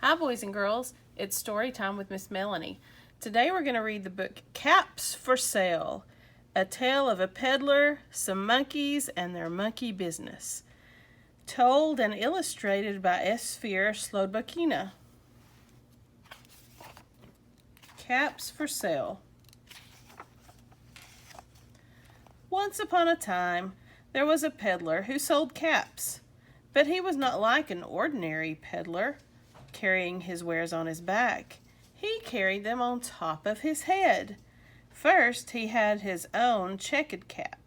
Hi, boys and girls. It's story time with Miss Melanie. Today we're going to read the book Caps for Sale, a tale of a peddler, some monkeys, and their monkey business. Told and illustrated by Esfir Slobodkina. Caps for Sale. Once upon a time, there was a peddler who sold caps, but he was not like an ordinary peddler, carrying his wares on his back. He carried them on top of his head. First, he had his own checkered cap,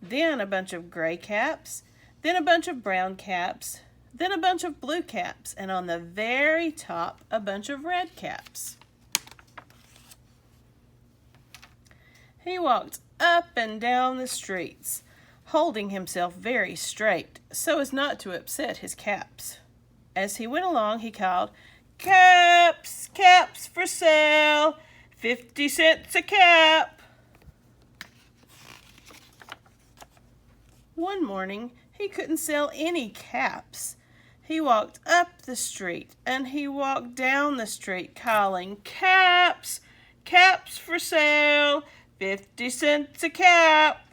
then a bunch of gray caps, then a bunch of brown caps, then a bunch of blue caps, and on the very top, a bunch of red caps. He walked up and down the streets, holding himself very straight so as not to upset his caps. As he went along, he called, "Caps, caps for sale, 50 cents a cap." One morning, he couldn't sell any caps. He walked up the street and he walked down the street calling, "Caps, caps for sale, 50 cents a cap."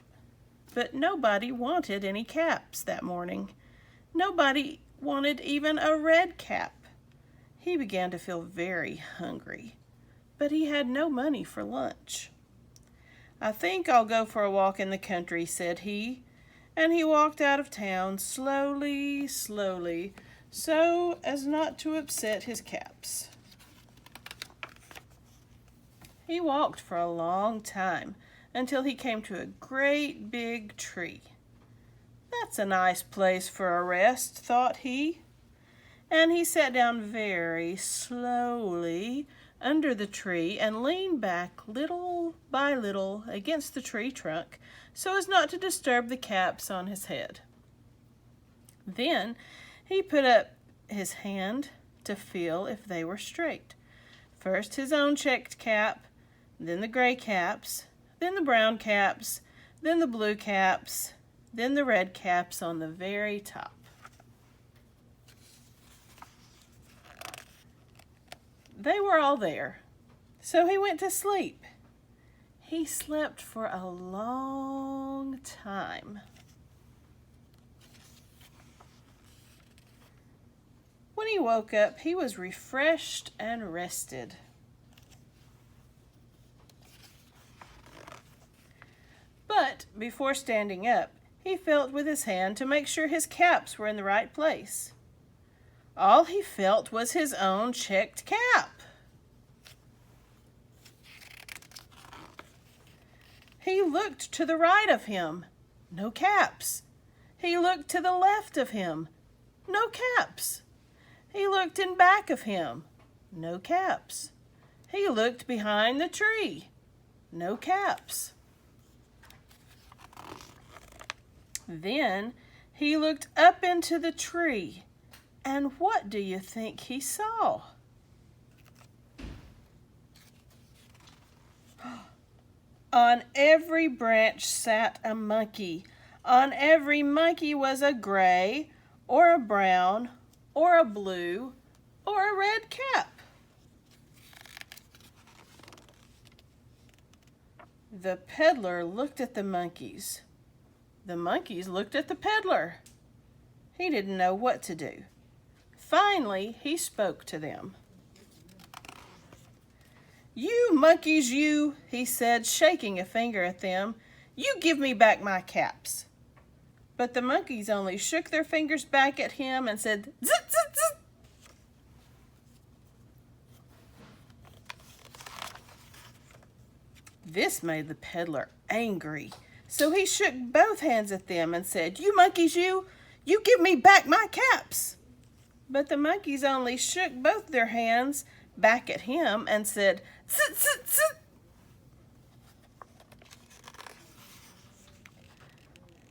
But nobody wanted any caps that morning. Nobody wanted even a red cap. He began to feel very hungry, but he had no money for lunch. "I think I'll go for a walk in the country," said he, and he walked out of town slowly, slowly, so as not to upset his caps. He walked for a long time until he came to a great big tree. "That's a nice place for a rest," thought he, and he sat down very slowly under the tree and leaned back little by little against the tree trunk so as not to disturb the caps on his head. Then he put up his hand to feel if they were straight. First his own checked cap, then the gray caps, then the brown caps, then the blue caps, then the red caps on the very top. They were all there, so he went to sleep. He slept for a long time. When he woke up, he was refreshed and rested. But before standing up, he felt with his hand to make sure his caps were in the right place. All he felt was his own checked cap. He looked to the right of him, no caps. He looked to the left of him, no caps. He looked in back of him, no caps. He looked behind the tree, no caps. Then he looked up into the tree, and what do you think he saw? On every branch sat a monkey. On every monkey was a gray, or a brown, or a blue, or a red cap. The peddler looked at the monkeys. The monkeys looked at the peddler. He didn't know what to do. Finally, he spoke to them. "You monkeys, you," he said, shaking a finger at them, "you give me back my caps." But the monkeys only shook their fingers back at him and said, "Zit, zit, zit." This made the peddler angry, so he shook both hands at them and said, "You monkeys, you give me back my caps." But the monkeys only shook both their hands back at him and said, "Sit, sit, sit."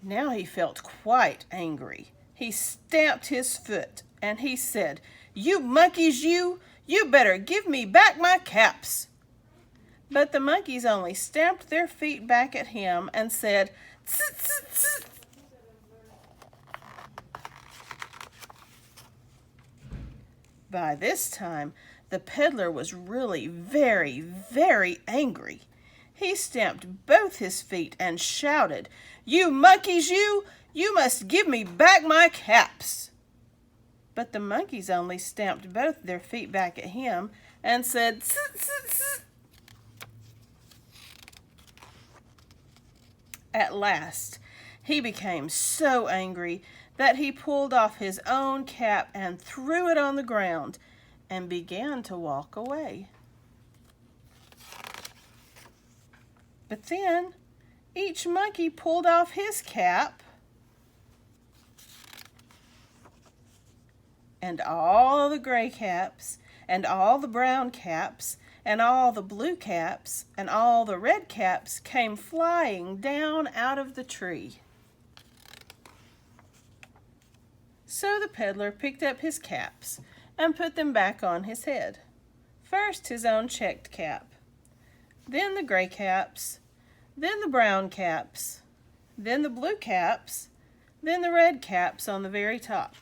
Now he felt quite angry. He stamped his foot and he said, "You monkeys, you better give me back my caps." But the monkeys only stamped their feet back at him and said, "Sit, sit, sit." By this time, the peddler was really very, very angry. He stamped both his feet and shouted, "You monkeys, you must give me back my caps!" But the monkeys only stamped both their feet back at him and said, "Tss, tss, tss." At last, he became so angry that he pulled off his own cap and threw it on the ground and began to walk away. But then each monkey pulled off his cap, and all the gray caps, and all the brown caps, and all the blue caps, and all the red caps came flying down out of the tree. So the peddler picked up his caps and put them back on his head. First his own checked cap, then the gray caps, then the brown caps, then the blue caps, then the red caps on the very top.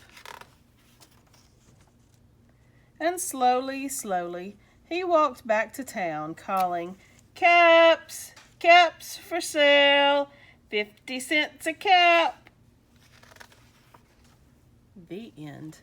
And slowly, slowly, he walked back to town calling, "Caps, caps for sale, 50 cents a cap." The end.